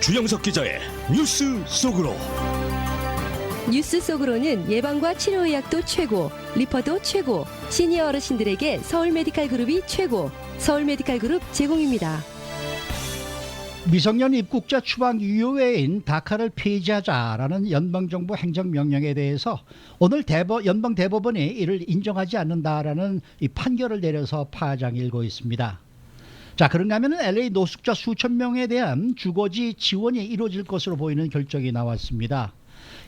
주영석 기자의 뉴스 속으로. 뉴스 속으로는 예방과 치료 의학도 최고, 리퍼도 최고, 시니어 어르신들에게 서울 메디칼 그룹이 최고, 서울 메디칼 그룹 제공입니다. 미성년 입국자 추방 유효외인 다카를 폐지하자라는 연방정부 행정명령에 대해서 오늘 연방대법원이 이를 인정하지 않는다라는 이 판결을 내려서 파장이 일고 있습니다. 자, 그런가 하면 LA 노숙자 수천 명에 대한 주거지 지원이 이루어질 것으로 보이는 결정이 나왔습니다.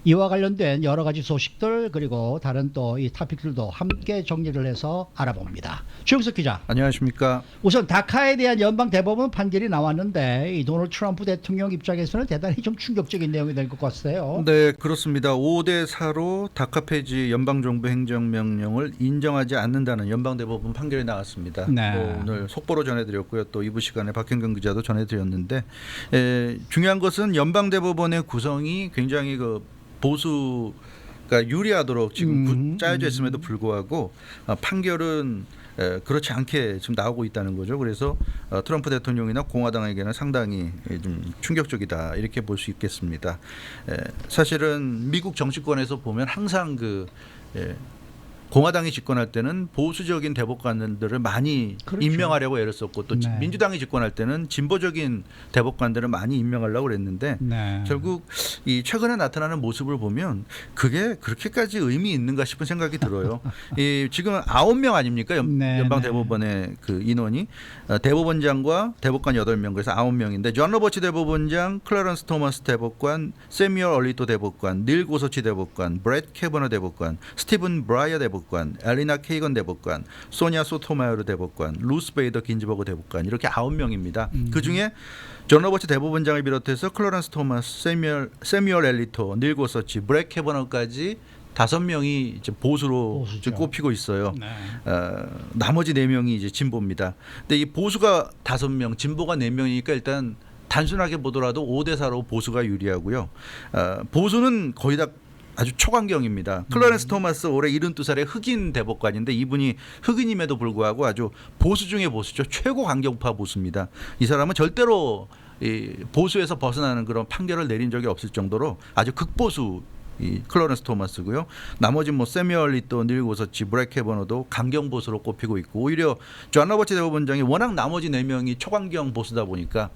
이와 관련된 여러 가지 소식들 그리고 다른 또 이 토픽들도 함께 정리를 해서 알아봅니다. 주영석 기자. 안녕하십니까. 우선 다카에 대한 연방대법원 판결이 나왔는데 이 도널드 트럼프 대통령 입장에서는 대단히 좀 충격적인 내용이 될 것 같아요. 네, 그렇습니다. 5대4로 다카 폐지 연방정부 행정명령을 인정하지 않는다는 연방대법원 판결이 나왔습니다. 네. 오늘 속보로 전해드렸고요. 또 2부 시간에 박현경 기자도 전해드렸는데 중요한 것은 연방대법원의 구성이 굉장히 보수가 유리하도록 지금 짜여져 있음에도 불구하고 판결은 그렇지 않게 지금 나오고 있다는 거죠. 그래서 트럼프 대통령이나 공화당에게는 상당히 좀 충격적이다 이렇게 볼 수 있겠습니다. 사실은 미국 정치권에서 보면 항상 공화당이 집권할 때는 보수적인 대법관들을 많이 그렇죠. 임명하려고 애를 썼고 또 네. 민주당이 집권할 때는 진보적인 대법관들을 많이 임명하려고 그랬는데 네. 결국 이 최근에 나타나는 모습을 보면 그게 그렇게까지 의미 있는가 싶은 생각이 들어요. 이 지금 9명 아닙니까? 연방 대법원의 그 인원이 대법원장과 대법관 8명 그래서 9명인데 존 로버츠 대법원장, 클래런스 토머스 대법관, 세뮤얼 얼리토 대법관, 닐 고서치 대법관, 브렛 캐버너 대법관, 스티븐 브라이어 대법관, 엘리나 케이건 대법관, 소냐 소토마요르 대법관, 루스 베이더 긴즈버그 대법관 이렇게 9명입니다. 그중에 존 로버츠 대법원장을 비롯해서 클래런스 토머스, 세뮤얼 엘리토, 닐 고서치, 브렛 캐버너까지 5명이 이제 보수로 이제 꼽히고 있어요. 네. 나머지 4명이 이제 진보입니다. 근데 이 보수가 5명, 진보가 4명이니까 일단 단순하게 보더라도 5대4로 보수가 유리하고요. 보수는 거의 다 아주 초강경입니다. 클래런스 토머스 올해 72살의 흑인 대법관인데 이분이 흑인임에도 불구하고 아주 보수 중에 보수죠. 최고 강경파 보수입니다. 이 사람은 절대로 이 보수에서 벗어나는 그런 판결을 내린 적이 없을 정도로 아주 극보수 이 클래런스 토머스고요. 나머지 세뮤얼 리또, 닐 고서치, 브렛 캐버너도 강경 보수로 꼽히고 있고 오히려 존 로버츠 대법원장이 워낙 나머지 4명이 초강경 보수다 보니까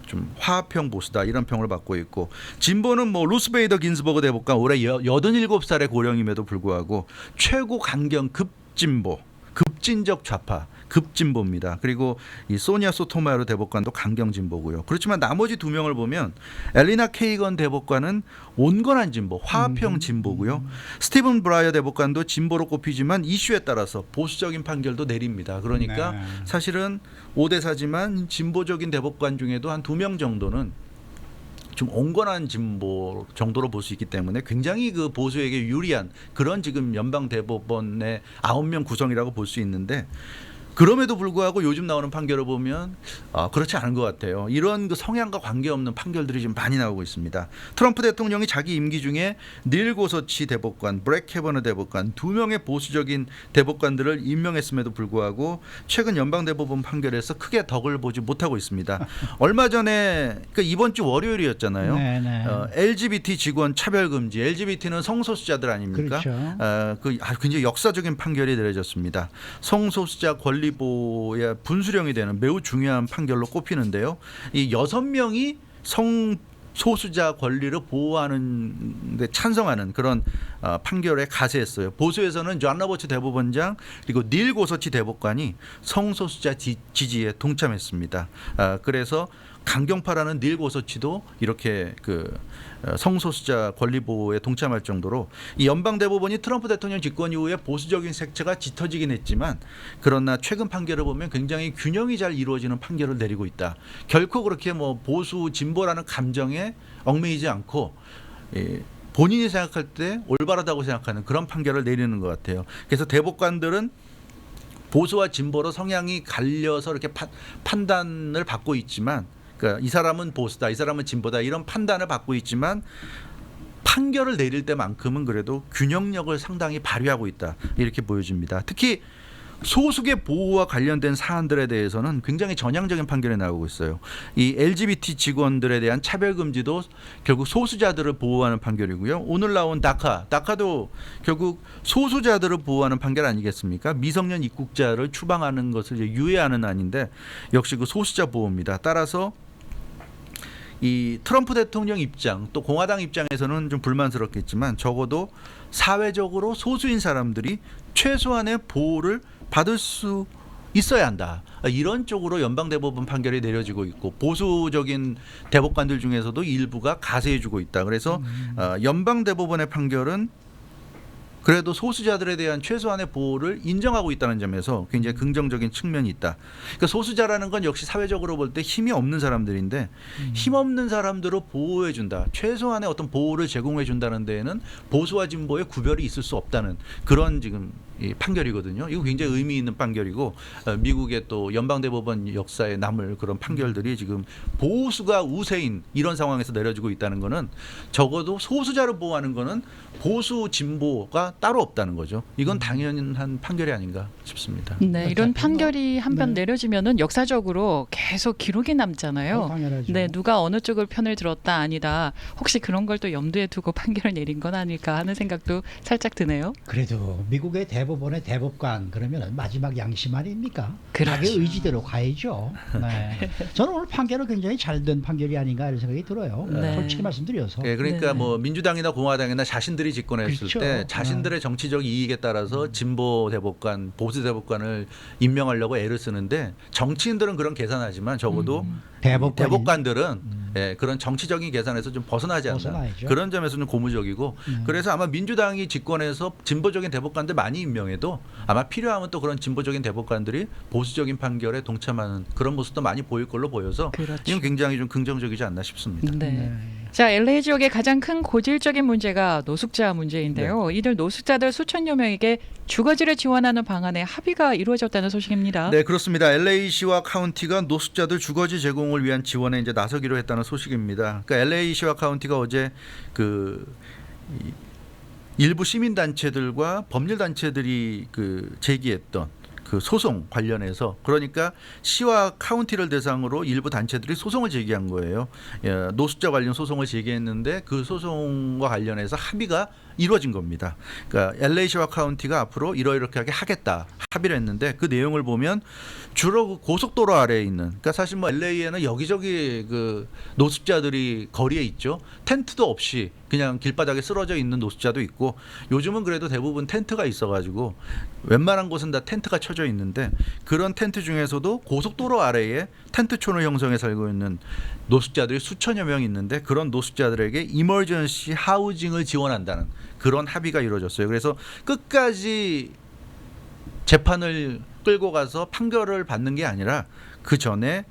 좀 화합형 보수다 이런 평을 받고 있고 진보는 루스 베이더 긴스버그 대법관 올해 87살의 고령임에도 불구하고 최고 강경 급진보, 급진적 좌파, 급진보입니다. 그리고 이 소니아 소토마요르 대법관도 강경 진보고요. 그렇지만 나머지 2명을 보면 엘리나 케이건 대법관은 온건한 진보, 화합형 진보고요. 스티븐 브라이어 대법관도 진보로 꼽히지만 이슈에 따라서 보수적인 판결도 내립니다. 그러니까 네. 사실은 5대4지만 진보적인 대법관 중에도 한 2명 정도는 좀 온건한 진보 정도로 볼 수 있기 때문에 굉장히 그 보수에게 유리한 그런 지금 연방 대법원의 9명 구성이라고 볼 수 있는데 그럼에도 불구하고 요즘 나오는 판결을 보면 그렇지 않은 것 같아요. 이런 그 성향과 관계없는 판결들이 지금 많이 나오고 있습니다. 트럼프 대통령이 자기 임기 중에 닐 고서치 대법관, 브렛 캐버너 대법관 2명의 보수적인 대법관들을 임명했음에도 불구하고 최근 연방대법원 판결에서 크게 덕을 보지 못하고 있습니다. 얼마 전에 이번 주 월요일이었잖아요. 네네. LGBT 직원 차별금지, LGBT는 성소수자들 아닙니까? 그렇죠. 굉장히 역사적인 판결이 내려졌습니다. 성소수자 권리 보호의 분수령이 되는 매우 중요한 판결로 꼽히는데요. 이 6명이 성소수자 권리를 보호하는 데 찬성하는 그런 판결에 가세했어요. 보수에서는 존 로버츠 대법원장 그리고 닐 고서치 대법관이 성소수자 지지에 동참했습니다. 그래서 강경파라는 닐 고서치도 이렇게 성소수자 권리 보호에 동참할 정도로 이 연방 대법원이 트럼프 대통령 집권 이후에 보수적인 색채가 짙어지긴 했지만 그러나 최근 판결을 보면 굉장히 균형이 잘 이루어지는 판결을 내리고 있다. 결코 그렇게 보수 진보라는 감정에 얽매이지 않고 본인이 생각할 때 올바르다고 생각하는 그런 판결을 내리는 것 같아요. 그래서 대법관들은 보수와 진보로 성향이 갈려서 이렇게 판단을 받고 있지만 그러니까 이 사람은 보수다, 이 사람은 진보다 이런 판단을 받고 있지만 판결을 내릴 때만큼은 그래도 균형력을 상당히 발휘하고 있다 이렇게 보여집니다. 특히 소수의 보호와 관련된 사안들에 대해서는 굉장히 전향적인 판결이 나오고 있어요. 이 LGBT 직원들에 대한 차별 금지도 결국 소수자들을 보호하는 판결이고요. 오늘 나온 다카도 결국 소수자들을 보호하는 판결 아니겠습니까? 미성년 입국자를 추방하는 것을 이제 유예하는 안인데 역시 그 소수자 보호입니다. 따라서 이 트럼프 대통령 입장 또 공화당 입장에서는 좀 불만스럽겠지만 적어도 사회적으로 소수인 사람들이 최소한의 보호를 받을 수 있어야 한다. 이런 쪽으로 연방대법원 판결이 내려지고 있고 보수적인 대법관들 중에서도 일부가 가세해주고 있다. 그래서 연방대법원의 판결은 그래도 소수자들에 대한 최소한의 보호를 인정하고 있다는 점에서 굉장히 긍정적인 측면이 있다. 그러니까 소수자라는 건 역시 사회적으로 볼 때 힘이 없는 사람들인데 힘없는 사람들을 보호해 준다. 최소한의 어떤 보호를 제공해 준다는 데에는 보수와 진보의 구별이 있을 수 없다는 그런 지금 이 판결이거든요. 이거 굉장히 의미 있는 판결이고 미국의 또 연방대법원 역사에 남을 그런 판결들이 지금 보수가 우세인 이런 상황에서 내려지고 있다는 거는 적어도 소수자를 보호하는 거는 보수 진보가 따로 없다는 거죠. 이건 당연한 판결이 아닌가 싶습니다. 네, 이런 판결이 한편 네. 내려지면은 역사적으로 계속 기록이 남잖아요. 당연하죠. 네, 누가 어느 쪽을 편을 들었다 아니다. 혹시 그런 걸 또 염두에 두고 판결을 내린 건 아닐까 하는 생각도 살짝 드네요. 그래도 미국의 대법원의 대법관 그러면 마지막 양심 아닙니까? 그렇죠. 자기 의지대로 가야죠. 네. 저는 오늘 판결은 굉장히 잘된 판결이 아닌가 이런 생각이 들어요. 네. 솔직히 말씀드려서. 예, 그러니까 네. 뭐 민주당이나 공화당이나 자신들이 집권했을 그렇죠. 때 자신들의 정치적 이익에 따라서 진보 대법관, 보수 대법관을 임명하려고 애를 쓰는데 정치인들은 그런 계산하지만 적어도 대법관들은 예, 그런 정치적인 계산에서 좀 벗어나지 않나. 벗어나야죠. 그런 점에서는 고무적이고 그래서 아마 민주당이 집권해서 진보적인 대법관들 많이 임명해도 아마 필요하면 또 그런 진보적인 대법관들이 보수적인 판결에 동참하는 그런 모습도 많이 보일 걸로 보여서 그렇죠. 이건 굉장히 좀 긍정적이지 않나 싶습니다. 네. 네. 자, LA 지역의 가장 큰 고질적인 문제가 노숙자 문제인데요. 이들 노숙자들 수천여 명에게 주거지를 지원하는 방안에 합의가 이루어졌다는 소식입니다. 네, 그렇습니다. LA시와 카운티가 노숙자들 주거지 제공을 위한 지원에 이제 나서기로 했다는 소식입니다. 그러니까 LA시와 카운티가 어제 일부 시민 단체들과 법률 단체들이 제기했던 그 소송 관련해서 그러니까 시와 카운티를 대상으로 일부 단체들이 소송을 제기한 거예요. 예, 노숙자 관련 소송을 제기했는데 그 소송과 관련해서 합의가 이루어진 겁니다. 그러니까 LA시와 카운티가 앞으로 이렇게 하겠다 합의를 했는데 그 내용을 보면 주로 그 고속도로 아래에 있는 그러니까 사실 뭐 LA에는 여기저기 그 노숙자들이 거리에 있죠. 텐트도 없이 그냥 길바닥에 쓰러져 있는 노숙자도 있고 요즘은 그래도 대부분 텐트가 있어가지고 웬만한 곳은 다 텐트가 쳐져 있는데 그런 텐트 중에서도 고속도로 아래에 텐트촌을 형성해 살고 있는 노숙자들이 수천여 명 있는데 그런 노숙자들에게 이머전시 하우징을 지원한다는 그런 합의가 이루어졌어요. 그래서 끝까지 재판을 끌고 가서 판결을 받는 게 아니라 그 전에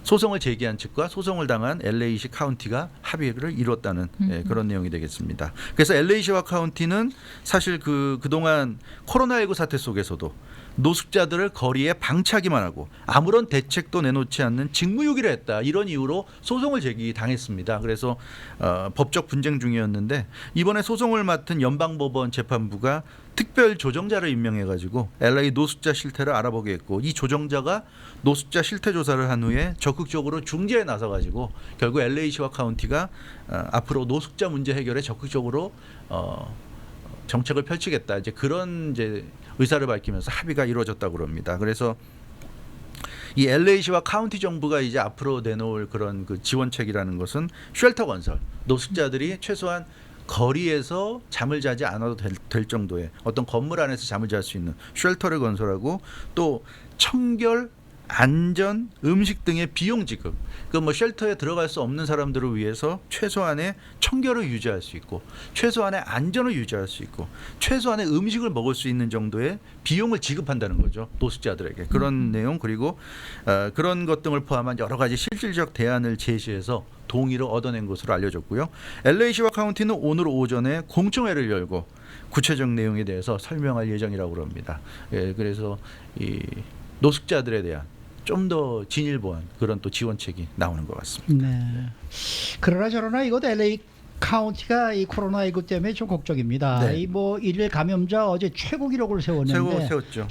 소송을 제기한 측과 소송을 당한 LA시 카운티가 합의를 이뤘다는 그런 내용이 되겠습니다. 그래서 LA시와 카운티는 사실 그동안 코로나19 사태 속에서도 노숙자들을 거리에 방치하기만 하고 아무런 대책도 내놓지 않는 직무유기를 했다. 이런 이유로 소송을 제기당했습니다. 그래서 법적 분쟁 중이었는데 이번에 소송을 맡은 연방법원 재판부가 특별 조정자를 임명해가지고 LA 노숙자 실태를 알아보게 했고 이 조정자가 노숙자 실태 조사를 한 후에 적극적으로 중재에 나서가지고 결국 LA시와 카운티가 앞으로 노숙자 문제 해결에 적극적으로 정책을 펼치겠다. 이제 그런 의사를 밝히면서 합의가 이루어졌다고 합니다. 그래서 이 LA시와 카운티 정부가 이제 앞으로 내놓을 그런 그 지원책이라는 것은 쉘터 건설, 노숙자들이 최소한 거리에서 잠을 자지 않아도 될 정도의 어떤 건물 안에서 잠을 잘 수 있는 쉘터를 건설하고 또 청결, 안전, 음식 등의 비용 지급. 그 뭐 쉘터에 들어갈 수 없는 사람들을 위해서 최소한의 청결을 유지할 수 있고, 최소한의 안전을 유지할 수 있고, 최소한의 음식을 먹을 수 있는 정도의 비용을 지급한다는 거죠. 노숙자들에게. 그런 내용 그리고 그런 것 등을 포함한 여러 가지 실질적 대안을 제시해서 동의를 얻어낸 것으로 알려졌고요. LA시와 카운티는 오늘 오전에 공청회를 열고 구체적 내용에 대해서 설명할 예정이라고 합니다. 예, 그래서 이 노숙자들에 대한 좀 더 진일보한 그런 또 지원책이 나오는 것 같습니다. 네. 그러나 저러나 이것도 LA 카운티가 이 코로나19 때문에 좀 걱정입니다. 네. 이 뭐 일일 감염자 어제 최고 기록을 세웠는데 세웠죠.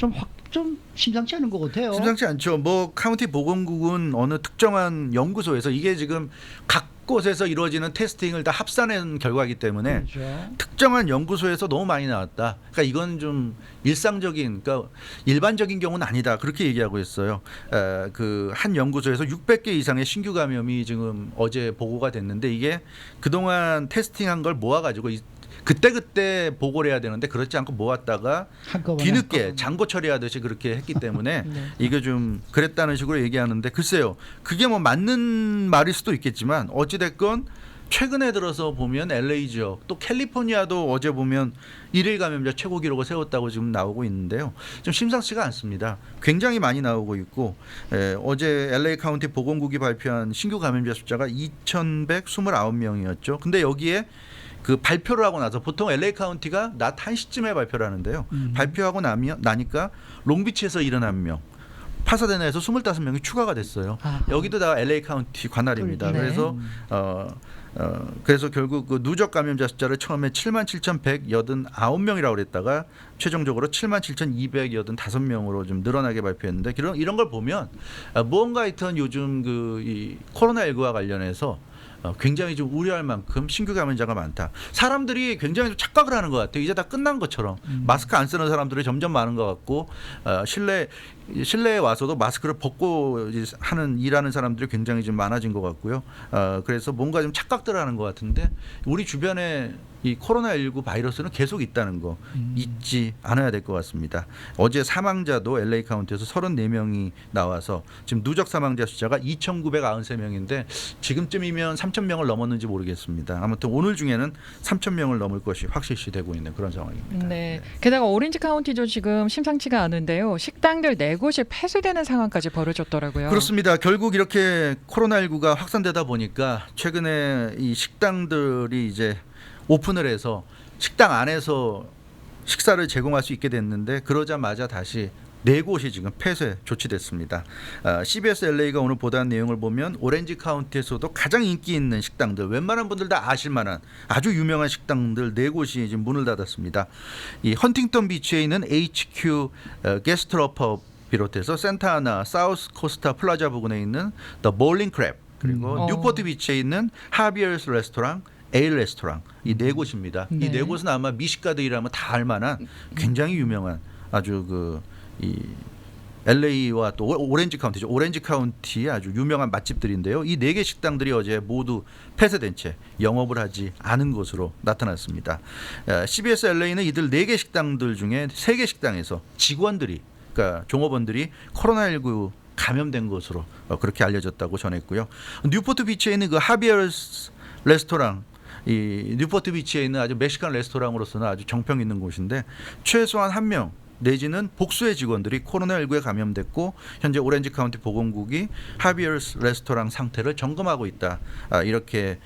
좀 심상치 않은 것 같아요. 심상치 않죠. 뭐 카운티 보건국은 어느 특정한 연구소에서 이게 지금 각 곳에서 이루어지는 테스팅을 다 합산한 결과이기 때문에 그렇죠. 특정한 연구소에서 너무 많이 나왔다. 그러니까 이건 좀 일상적인, 그러니까 일반적인 경우는 아니다. 그렇게 얘기하고 있어요. 그 한 연구소에서 600개 이상의 신규 감염이 지금 어제 보고가 됐는데 이게 그동안 테스팅한 걸 모아가지고 그때 보고를 해야 되는데 그렇지 않고 모았다가 한꺼번에 뒤늦게 장고 처리하듯이 그렇게 했기 때문에 네. 이게 좀 그랬다는 식으로 얘기하는데 글쎄요. 그게 뭐 맞는 말일 수도 있겠지만 어찌됐건 최근에 들어서 보면 LA 지역 또 캘리포니아도 어제 보면 일일 감염자 최고 기록을 세웠다고 지금 나오고 있는데요. 좀 심상치가 않습니다. 굉장히 많이 나오고 있고 어제 LA 카운티 보건국이 발표한 신규 감염자 숫자가 2,129명이었죠. 근데 여기에 그 발표를 하고 나서 보통 LA 카운티가 낮 1시쯤에 발표를 하는데요. 발표하고 나니까 롱비치에서 71명, 파사데나에서 25명이 추가가 됐어요. 아하. 여기도 다 LA 카운티 관할입니다. 네. 그래서 그래서 결국 그 누적 감염자 숫자를 처음에 77,189명이라고 그랬다가 최종적으로 77,285명으로 좀 늘어나게 발표했는데 이런 걸 보면 무언가 하여튼 요즘 그 이 코로나19와 관련해서 굉장히 좀 우려할 만큼 신규 감염자가 많다. 사람들이 굉장히 좀 착각을 하는 것 같아요. 이제 다 끝난 것처럼 마스크 안 쓰는 사람들이 점점 많은 것 같고 실내에 와서도 마스크를 벗고 일하는 사람들이 굉장히 좀 많아진 것 같고요. 그래서 뭔가 좀 착각들 하는 것 같은데 우리 주변에 이 코로나19 바이러스는 계속 있다는 거 잊지 않아야 될 것 같습니다. 어제 사망자도 LA 카운티에서 34명이 나와서 지금 누적 사망자 숫자가 2,993명인데 지금쯤이면 3,000명을 넘었는지 모르겠습니다. 아무튼 오늘 중에는 3,000명을 넘을 것이 확실시되고 있는 그런 상황입니다. 네. 게다가 오렌지 카운티도 지금 심상치가 않은데요. 식당들 4곳이 폐쇄되는 상황까지 벌어졌더라고요. 그렇습니다. 결국 이렇게 코로나19가 확산되다 보니까 최근에 이 식당들이 이제 오픈을 해서 식당 안에서 식사를 제공할 수 있게 됐는데 그러자마자 다시 4곳이 지금 폐쇄 조치됐습니다. CBS LA가 오늘 보도한 내용을 보면 오렌지 카운티에서도 가장 인기 있는 식당들, 웬만한 분들 다 아실 만한 아주 유명한 식당들 4곳이 지금 문을 닫았습니다. 이 헌팅턴 비치에 있는 HQ 게스트러퍼 비롯해서 센타아나 사우스 코스타 플라자 부근에 있는 The Bowling Crab 그리고 뉴포트 비치에 있는 하비어스 레스토랑 에일 레스토랑 이 4곳입니다. 네. 이 4곳은 아마 미식가들이라면 다 알만한 굉장히 유명한 아주 이 LA와 또 오렌지 카운티죠. 오렌지 카운티의 아주 유명한 맛집들인데요. 이 4개 식당들이 어제 모두 폐쇄된 채 영업을 하지 않은 것으로 나타났습니다. CBS LA는 이들 4개 식당들 중에 3개 식당에서 직원들이 그러니까 종업원들이 코로나19 감염된 것으로 그렇게 알려졌다고 전했고요. 뉴포트 비치에 있는 그 하비어스 레스토랑 이 뉴포트 비치에 있는 아주 멕시칸 레스토랑으로서는 아주 정평 있는 곳인데 최소한 1명 내지는 복수의 직원들이 코로나19에 감염됐고 현재 오렌지 카운티 보건국이 하비어스 레스토랑 상태를 점검하고 있다. 이렇게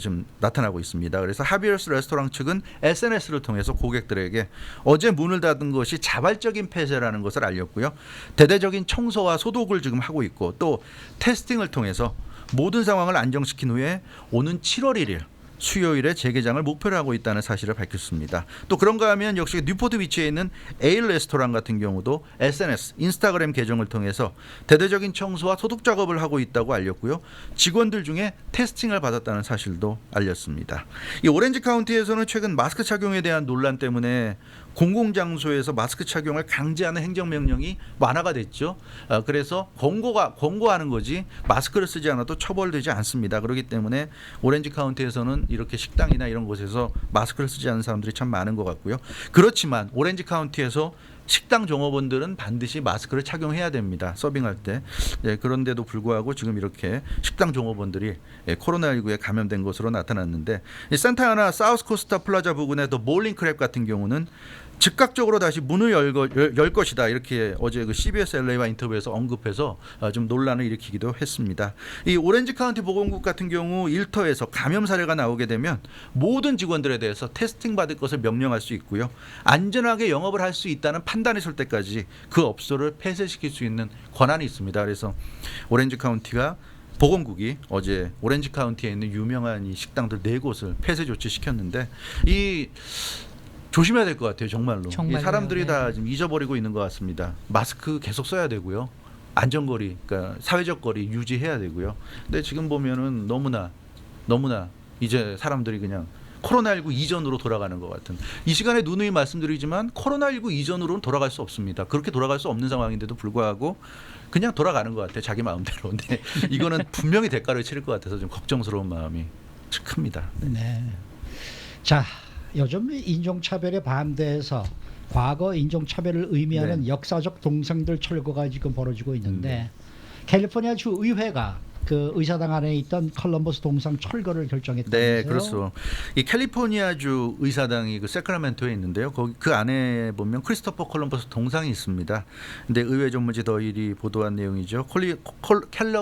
좀 나타나고 있습니다. 그래서 하비어스 레스토랑 측은 SNS를 통해서 고객들에게 어제 문을 닫은 것이 자발적인 폐쇄라는 것을 알렸고요. 대대적인 청소와 소독을 지금 하고 있고 또 테스팅을 통해서 모든 상황을 안정시킨 후에 오는 7월 1일 수요일에 재개장을 목표로 하고 있다는 사실을 밝혔습니다. 또 그런가 하면 역시 뉴포트 비치에 있는 에일 레스토랑 같은 경우도 SNS, 인스타그램 계정을 통해서 대대적인 청소와 소독 작업을 하고 있다고 알렸고요. 직원들 중에 테스팅을 받았다는 사실도 알렸습니다. 이 오렌지 카운티에서는 최근 마스크 착용에 대한 논란 때문에 공공장소에서 마스크 착용을 강제하는 행정명령이 완화가 됐죠. 그래서 권고하는 거지 마스크를 쓰지 않아도 처벌되지 않습니다. 그렇기 때문에 오렌지 카운티에서는 이렇게 식당이나 이런 곳에서 마스크를 쓰지 않는 사람들이 참 많은 것 같고요. 그렇지만 오렌지 카운티에서 식당 종업원들은 반드시 마스크를 착용해야 됩니다. 서빙할 때. 그런데도 불구하고 지금 이렇게 식당 종업원들이 코로나19에 감염된 것으로 나타났는데 이 산타아나 사우스 코스타 플라자 부근의 더 볼링 크랩 같은 경우는 즉각적으로 다시 문을 열 것이다 이렇게 어제 그 CBS LA와 인터뷰에서 언급해서 좀 논란을 일으키기도 했습니다. 이 오렌지 카운티 보건국 같은 경우 일터에서 감염 사례가 나오게 되면 모든 직원들에 대해서 테스팅 받을 것을 명령할 수 있고요. 안전하게 영업을 할 수 있다는 판단이 설 때까지 그 업소를 폐쇄시킬 수 있는 권한이 있습니다. 그래서 오렌지 카운티가 보건국이 어제 오렌지 카운티에 있는 유명한 이 식당들 4곳을 폐쇄 조치 시켰는데 이 조심해야 될 것 같아요, 정말로. 정말로요, 이 사람들이 네. 다 지금 잊어버리고 있는 것 같습니다. 마스크 계속 써야 되고요. 안전거리, 그러니까 사회적 거리 유지해야 되고요. 근데 지금 보면은 너무나 이제 사람들이 그냥 코로나19 이전으로 돌아가는 것 같은. 이 시간에 누누이 말씀드리지만 코로나19 이전으로는 돌아갈 수 없습니다. 그렇게 돌아갈 수 없는 상황인데도 불구하고 그냥 돌아가는 것 같아요, 자기 마음대로. 근데 이거는 분명히 대가를 치를 것 같아서 좀 걱정스러운 마음이 큽니다. 네. 자, 요즘 인종차별에 반대해서 과거 인종차별을 의미하는 네. 역사적 동상들 철거가 지금 벌어지고 있는데 캘리포니아 주 의회가 그 의사당 안에 있던 컬럼버스 동상 철거를 결정했다면서요? 네, 그렇소. 이 캘리포니아주 의사당이 그 세크라멘토에 있는데요. 거기 그 안에 보면 크리스토퍼 콜럼버스 동상이 있습니다. 근데 의회 전문지 더일이 보도한 내용이죠.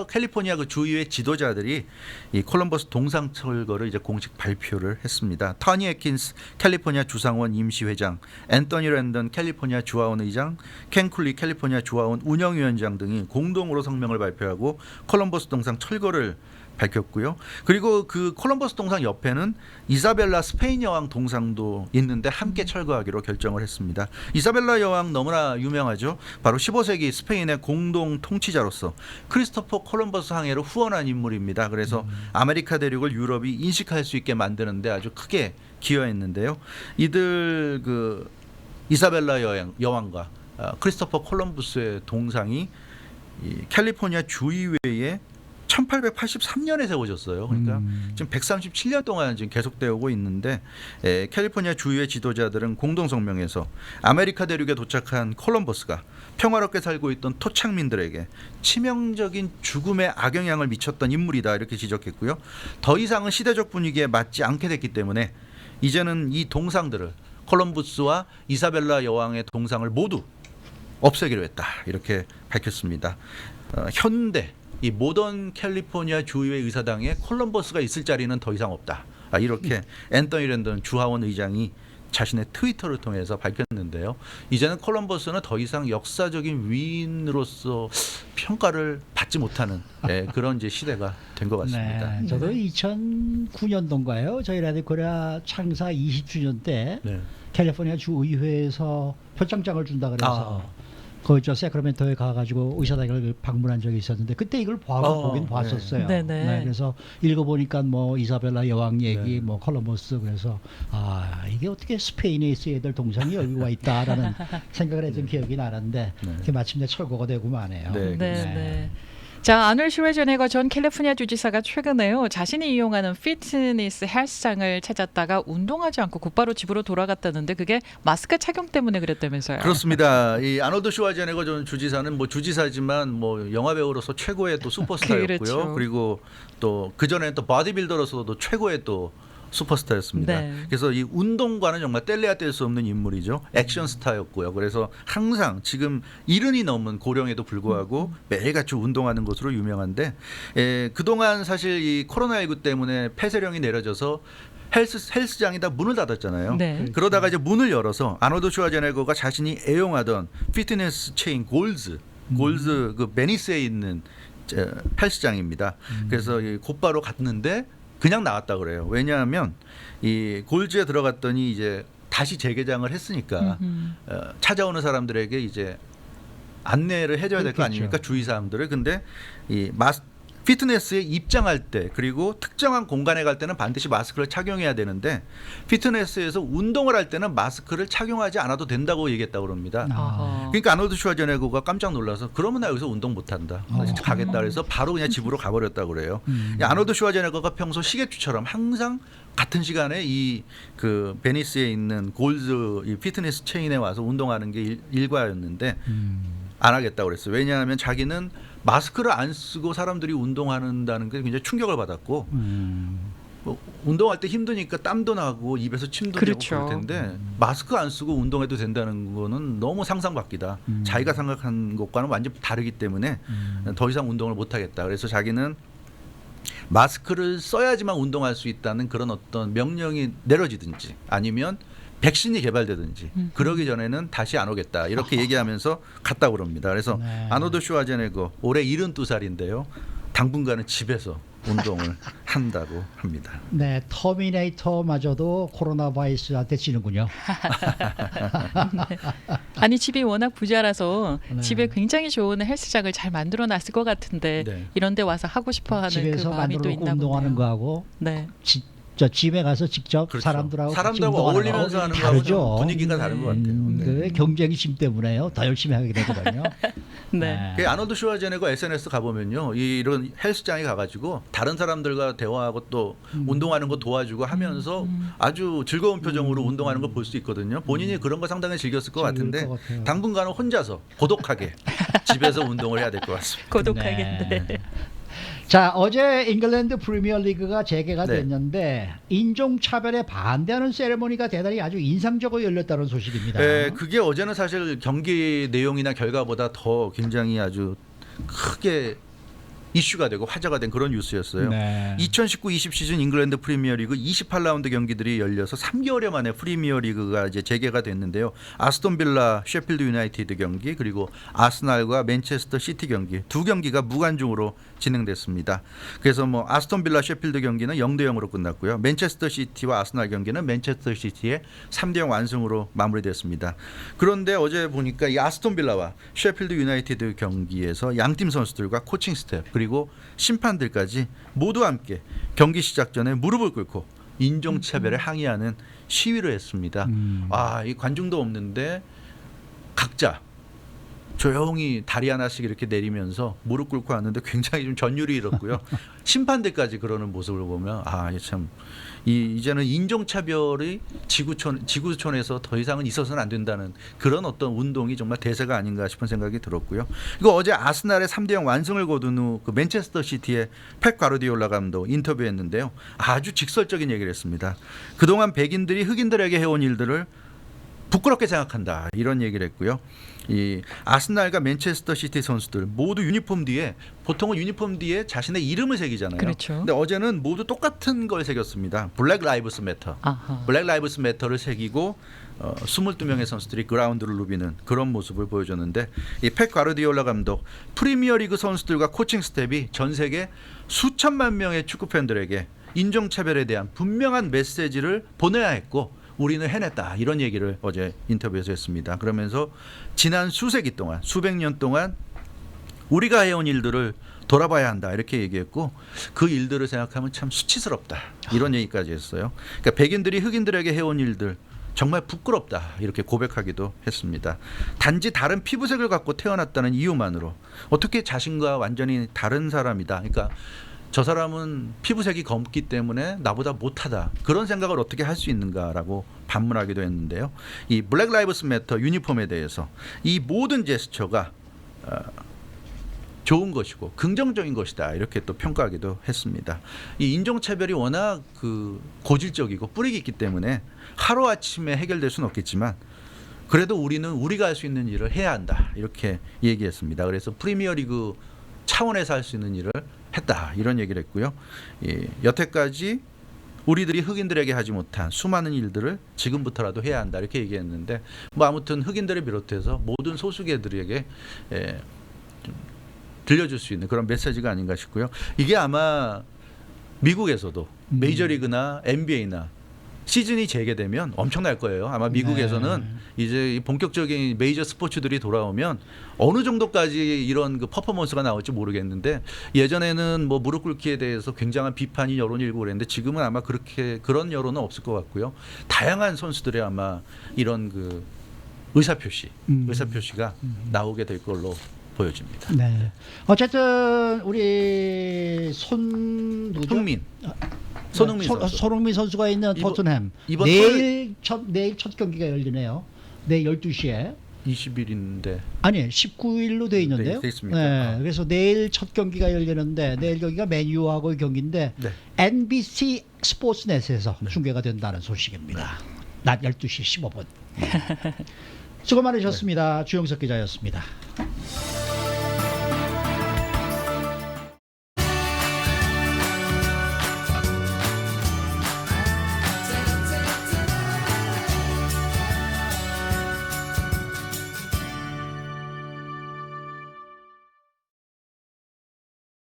캘리포니아 그 주의회 지도자들이 이 콜럼버스 동상 철거를 이제 공식 발표를 했습니다. 터니 애킨스 캘리포니아 주상원 임시회장, 앤서니 랜던 캘리포니아 주하원 의장, 켄 쿨리 캘리포니아 주하원 운영위원장 등이 공동으로 성명을 발표하고 콜럼버스 동상 철거를 밝혔고요. 그리고 그 콜럼버스 동상 옆에는 이사벨라 스페인 여왕 동상도 있는데 함께 철거하기로 결정을 했습니다. 이사벨라 여왕 너무나 유명하죠. 바로 15세기 스페인의 공동 통치자로서 크리스토퍼 콜럼버스 항해를 후원한 인물입니다. 그래서 아메리카 대륙을 유럽이 인식할 수 있게 만드는데 아주 크게 기여했는데요. 이들 그 이사벨라 여왕과 크리스토퍼 콜럼버스의 동상이 이 캘리포니아 주의회에 1883년에 세워졌어요. 그러니까 지금 137년 동안 지금 계속되어 오고 있는데 캘리포니아 주의회 지도자들은 공동 성명에서 아메리카 대륙에 도착한 콜럼버스가 평화롭게 살고 있던 토착민들에게 치명적인 죽음의 악영향을 미쳤던 인물이다 이렇게 지적했고요. 더 이상은 시대적 분위기에 맞지 않게 됐기 때문에 이제는 이 동상들을 콜럼버스와 이사벨라 여왕의 동상을 모두 없애기로 했다 이렇게 밝혔습니다. 현대 이 모던 캘리포니아 주의회 의사당에 콜럼버스가 있을 자리는 더 이상 없다. 이렇게 앤서니 랜던 주하원 의장이 자신의 트위터를 통해서 밝혔는데요. 이제는 콜럼버스는 더 이상 역사적인 위인으로서 평가를 받지 못하는 그런 이제 시대가 된 것 같습니다. 네, 저도 2009년도인가요? 저희 라디오 코리아 창사 20주년 때 네. 캘리포니아 주 의회에서 표창장을 준다 그래서 그 저 세크라멘토에 가가지고 의사당을 방문한 적이 있었는데 그때 이걸 보긴 봤었어요. 네. 그래서 읽어보니까 뭐 이사벨라 여왕 얘기, 네. 뭐 콜럼버스 그래서 이게 어떻게 스페인에 있어야 될 동상이 여기 와 있다라는 생각을 했던 기억이 나는데 그게 마침내 철거가 되고 마네요. 네, 네. 자, 아놀 슈왈제네거 전 캘리포니아 주지사가 최근에요. 자신이 이용하는 피트니스 헬스장을 찾았다가 운동하지 않고 곧바로 집으로 돌아갔다는데 그게 마스크 착용 때문에 그랬다면서요. 그렇습니다. 이 아놀드 슈왈제네거 전 주지사는 뭐 주지사지만 뭐 영화 배우로서 최고의 또 슈퍼스타였고요. 그렇죠. 그리고 또 그 전에 또 바디빌더로서도 최고의 또 슈퍼스타였습니다. 네. 그래서 이 운동과는 정말 뗄래야 뗄 수 없는 인물이죠. 액션 스타였고요. 그래서 항상 지금 70이 넘은 고령에도 불구하고 매일같이 운동하는 것으로 유명한데 그동안 사실 이 코로나19 때문에 폐쇄령이 내려져서 헬스장이 다 문을 닫았잖아요. 네. 그러다가 이제 문을 열어서 아놀드 슈왈제네거가 자신이 애용하던 피트니스 체인 골즈 그 베니스에 있는 헬스장입니다. 그래서 곧바로 갔는데 그냥 나왔다 그래요. 왜냐하면 이 골즈에 들어갔더니 이제 다시 재개장을 했으니까 찾아오는 사람들에게 이제 안내를 해줘야 될 거 아닙니까? 주의사항들을. 근데 이 피트니스에 입장할 때 그리고 특정한 공간에 갈 때는 반드시 마스크를 착용해야 되는데 피트니스에서 운동을 할 때는 마스크를 착용하지 않아도 된다고 얘기했다고 그럽니다. 그러니까 아놀드 슈왈제네거가 깜짝 놀라서 그러면 나 여기서 운동 못한다. 가겠다 그래서 바로 그냥 집으로 가버렸다고 그래요. 아놀드 슈왈제네거가 평소 시계추처럼 항상 같은 시간에 이 그 베니스에 있는 골즈 이 피트니스 체인에 와서 운동하는 게 일과였는데 안 하겠다고 그랬어요. 왜냐하면 자기는 마스크를 안 쓰고 사람들이 운동한다는 게 굉장히 충격을 받았고 뭐 운동할 때 힘드니까 땀도 나고 입에서 침도 그렇죠. 나고 그럴 텐데 마스크 안 쓰고 운동해도 된다는 거는 너무 상상 밖이다. 자기가 생각한 것과는 완전 다르기 때문에 더 이상 운동을 못 하겠다. 그래서 자기는 마스크를 써야지만 운동할 수 있다는 그런 어떤 명령이 내려지든지 아니면 백신이 개발되든지 그러기 전에는 다시 안 오겠다 이렇게 얘기하면서 갔다 그럽니다. 그래서 네. 아놀드 슈왈제네거 올해 72살인데요. 당분간은 집에서 운동을 한다고 합니다. 네, 터미네이터마저도 코로나 바이러스한테 지는군요. 아니 집이 워낙 부자라서 네. 집에 굉장히 좋은 헬스장을 잘 만들어 놨을 것 같은데 네. 이런 데 와서 하고 싶어 하는 그 집에서 마음이 또 만들어 있나 운동하는 보네요. 거하고 네. 저 집에 가서 직접 그렇죠. 사람들하고 사람들하고 같이 운동하는 어울리면서 거하고 하는 거하고 좀 다르죠. 분위기가 다른 것 같아요. 네. 그 경쟁심 때문에요. 더 열심히 하게 되거든요. 네. 그 아놀드 슈와제네거 SNS 가보면요, 이런 헬스장에 가가지고 다른 사람들과 대화하고 또 운동하는 거 도와주고 하면서 아주 즐거운 표정으로 운동하는 걸 볼 수 있거든요. 본인이 그런 거 상당히 즐겼을 것 즐길 같은데 것 같아요. 당분간은 혼자서 고독하게 집에서 운동을 해야 될 것 같습니다. 고독하게. 네. 네. 자, 어제 잉글랜드 프리미어리그가 재개가 네. 됐는데 인종차별에 반대하는 세레모니가 대단히 아주 인상적으로 열렸다는 소식입니다. 네, 그게 어제는 사실 경기 내용이나 결과보다 더 굉장히 아주 크게 이슈가 되고 화제가 된 그런 뉴스였어요. 네. 2019-20 시즌 잉글랜드 프리미어리그 28라운드 경기들이 열려서 3개월여 만에 프리미어리그가 이제 재개가 됐는데요. 아스톤 빌라, 셰필드 유나이티드 경기 그리고 아스날과 맨체스터 시티 경기 두 경기가 무관중으로 진행됐습니다. 그래서 뭐 아스톤 빌라, 셰필드 경기는 0대0으로 끝났고요. 맨체스터 시티와 아스날 경기는 맨체스터 시티의 3대0 완승으로 마무리됐습니다. 그런데 어제 보니까 이 아스톤 빌라와 셰필드 유나이티드 경기에서 양팀 선수들과 코칭 스태프 그리고 심판들까지 모두 함께 경기 시작 전에 무릎을 꿇고 인종차별에 항의하는 시위를 했습니다. 이 관중도 없는데 각자 조용히 다리 하나씩 이렇게 내리면서 무릎 꿇고 하는데 굉장히 좀 전율이 일었고요. 심판들까지 그러는 모습을 보면 이제는 인종차별이 지구촌에서 더 이상은 있어서는 안 된다는 그런 어떤 운동이 정말 대세가 아닌가 싶은 생각이 들었고요. 이거 어제 아스날의 3대0 완승을 거둔 후 그 맨체스터 시티의 펩 가르디올라 감독 인터뷰했는데요. 아주 직설적인 얘기를 했습니다. 그동안 백인들이 흑인들에게 해온 일들을 부끄럽게 생각한다 이런 얘기를 했고요. 이 아스날과 맨체스터 시티 선수들 모두 유니폼 뒤에 보통은 유니폼 뒤에 자신의 이름을 새기잖아요. 그렇죠. 근데 어제는 모두 똑같은 걸 새겼습니다. 블랙 라이브스 매터. 아하. 블랙 라이브스 매터를 새기고 22명의 선수들이 그라운드를 누비는 그런 모습을 보여줬는데 이 펩 가르디올라 감독 프리미어리그 선수들과 코칭 스텝이 전 세계 수천만 명의 축구 팬들에게 인종차별에 대한 분명한 메시지를 보내야 했고 우리는 해냈다 이런 얘기를 어제 인터뷰에서 했습니다. 그러면서 지난 수세기 동안 수백 년 동안 우리가 해온 일들을 돌아봐야 한다 이렇게 얘기했고 그 일들을 생각하면 참 수치스럽다 이런 얘기까지 했어요. 그러니까 백인들이 흑인들에게 해온 일들 정말 부끄럽다 이렇게 고백하기도 했습니다. 단지 다른 피부색을 갖고 태어났다는 이유만으로 어떻게 자신과 완전히 다른 사람이다. 그러니까 저 사람은 피부색이 검기 때문에 나보다 못하다. 그런 생각을 어떻게 할 수 있는가라고 반문하기도 했는데요. 이 블랙 라이브스 매터 유니폼에 대해서 이 모든 제스처가 좋은 것이고 긍정적인 것이다. 이렇게 또 평가하기도 했습니다. 이 인종차별이 워낙 고질적이고 뿌리 깊기 때문에 하루아침에 해결될 수는 없겠지만 그래도 우리는 우리가 할 수 있는 일을 해야 한다. 이렇게 얘기했습니다. 그래서 프리미어리그 차원에서 할 수 있는 일을 했다 이런 얘기를 했고요. 여태까지 우리들이 흑인들에게 하지 못한 수많은 일들을 지금부터라도 해야 한다 이렇게 얘기했는데 뭐 아무튼 흑인들을 비롯해서 모든 소수계들에게 좀 들려줄 수 있는 그런 메시지가 아닌가 싶고요. 이게 아마 미국에서도 메이저리그나 NBA나 시즌이 재개되면 엄청날 거예요. 아마 미국에서는 이제 본격적인 메이저 스포츠들이 돌아오면 어느 정도까지 이런 그 퍼포먼스가 나올지 모르겠는데 예전에는 뭐 무릎 꿇기에 대해서 굉장한 비판이 여론이 일고 그랬는데 지금은 아마 그런 여론은 없을 것 같고요. 다양한 선수들의 아마 이런 그 의사표시가 나오게 될 걸로 보여집니다. 네. 어쨌든 우리 손흥민 선수. 손흥민 선수가 있는 토트넘 이번 내일 첫 경기가 열리네요. 내일 12시에 20일인데 아니 19일로 돼 있는데요. 돼 있습니까? 네, 그래서 내일 첫 경기가 열리는데 내일 경기가 맨유하고의 경기인데 네. NBC 스포츠넷에서 중계가 된다는 소식입니다. 낮 12시 15분. 수고 많으셨습니다. 주영석 기자였습니다.